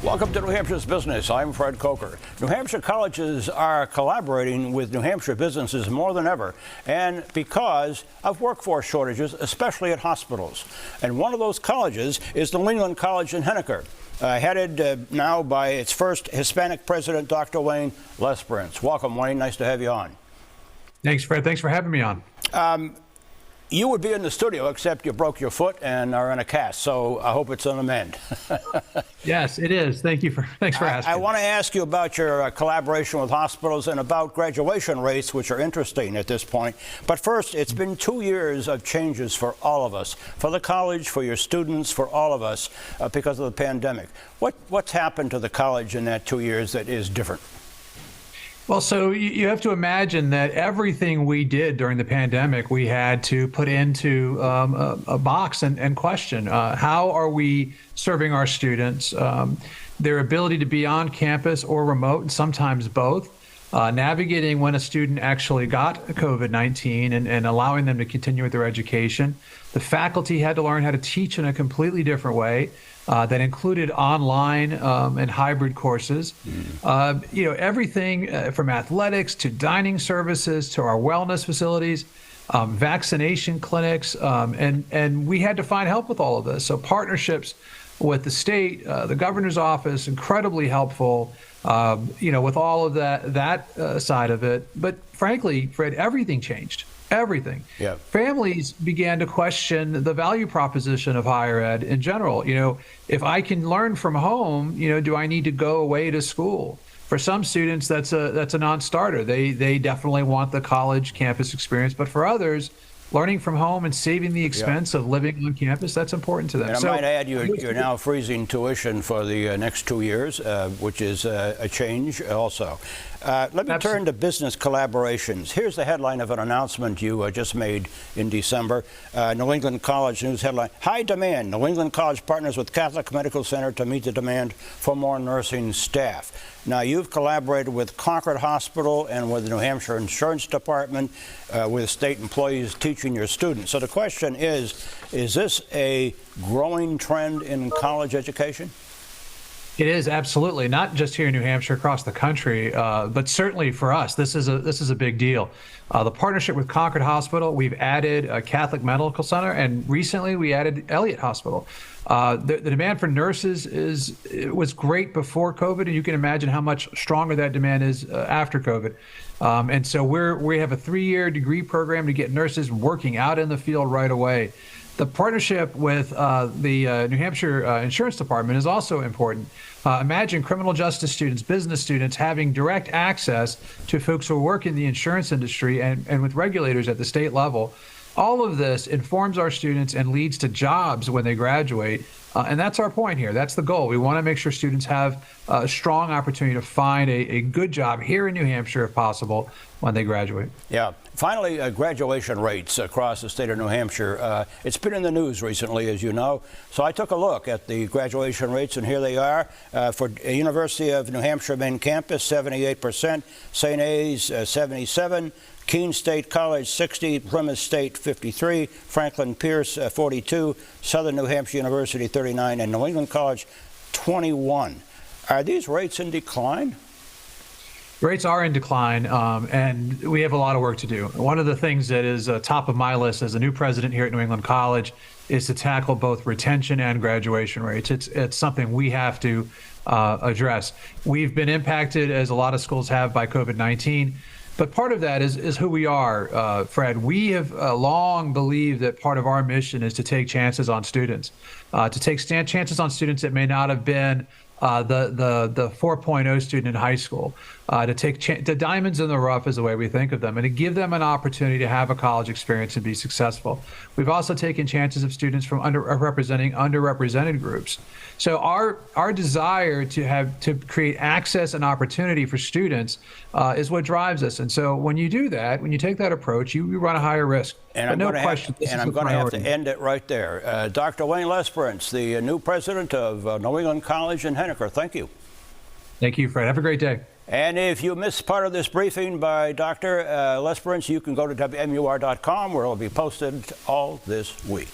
Welcome to New Hampshire's Business. I'm Fred Coker. New Hampshire colleges are collaborating with New Hampshire businesses more than ever, and because of workforce shortages, especially at hospitals. And one of those colleges is New England College in Henniker, headed now by its first Hispanic president, Dr. Wayne Lesperance. Welcome, Wayne. Nice to have you on. Thanks, Fred. Thanks for having me on. You would be in the studio, except you broke your foot and are in a cast, so I hope it's on the mend. Yes, it is. Thanks for asking. I want to ask you about your collaboration with hospitals and about graduation rates, which are interesting at this point. But first, it's been 2 years of changes for all of us, for the college, for your students, for all of us, because of the pandemic. What's happened to the college in that 2 years that is different? Well, so you have to imagine that everything we did during the pandemic, we had to put into a box and question. How are we serving our students? Their ability to be on campus or remote, and sometimes both. Navigating when a student actually got COVID-19 and allowing them to continue with their education. The faculty had to learn how to teach in a completely different way. That included online and hybrid courses. Everything from athletics to dining services to our wellness facilities, vaccination clinics, and we had to find help with all of this. So partnerships with the state, the governor's office, incredibly helpful. With all of that side of it. But frankly, Fred, everything changed. Everything. Yeah. Families began to question the value proposition of higher ed in general. If I can learn from home, do I need to go away to school? For some students, that's a non-starter. They definitely want the college campus experience. But for others, learning from home and saving the expense of living on campus, that's important to them. And I might add, you're now freezing tuition for the next 2 years, which is a change also. Let me turn to business collaborations. Here's the headline of an announcement you just made in December. New England College News headline, high demand. New England College partners with Catholic Medical Center to meet the demand for more nursing staff. Now, you've collaborated with Concord Hospital and with the New Hampshire Insurance Department, with state employees teaching your students. So the question is this a growing trend in college education? It is, absolutely, not just here in New Hampshire, across the country, but certainly for us, this is a big deal. The partnership with Concord Hospital, we've added a Catholic Medical Center, and recently we added Elliott Hospital. The demand for nurses was great before COVID, and you can imagine how much stronger that demand is after COVID. And so we have a 3-year degree program to get nurses working out in the field right away. The partnership with the New Hampshire Insurance Department is also important. Imagine criminal justice students, business students having direct access to folks who work in the insurance industry and with regulators at the state level. All of this informs our students and leads to jobs when they graduate. And that's our point here. That's the goal. We want to make sure students have a strong opportunity to find a good job here in New Hampshire, if possible, when they graduate. Yeah. Finally, graduation rates across the state of New Hampshire. It's been in the news recently, as you know. So I took a look at the graduation rates, and here they are. For University of New Hampshire main campus, 78%, St. A's, 77%, Keene State College, 60, Plymouth State, 53, Franklin Pierce, 42, Southern New Hampshire University, 39, and New England College, 21. Are these rates in decline? Rates are in decline, and we have a lot of work to do. One of the things that is top of my list as a new president here at New England College is to tackle both retention and graduation rates. It's something we have to address. We've been impacted, as a lot of schools have, by COVID-19. But part of that is who we are, Fred. We have long believed that part of our mission is to take chances on students, to take chances on students that may not have been the 4.0 student in high school, to take the diamonds in the rough is the way we think of them, and to give them an opportunity to have a college experience and be successful. We've also taken chances of students from underrepresented groups. So our desire to create access and opportunity for students is what drives us. And so when you do that, when you take that approach, you run a higher risk. And I'm going to have to end it right there. Dr. Wayne Lesperance, the new president of New England College in Henniker. Thank you. Thank you, Fred. Have a great day. And if you missed part of this briefing by Dr. Lesperance, you can go to WMUR.com, where it will be posted all this week.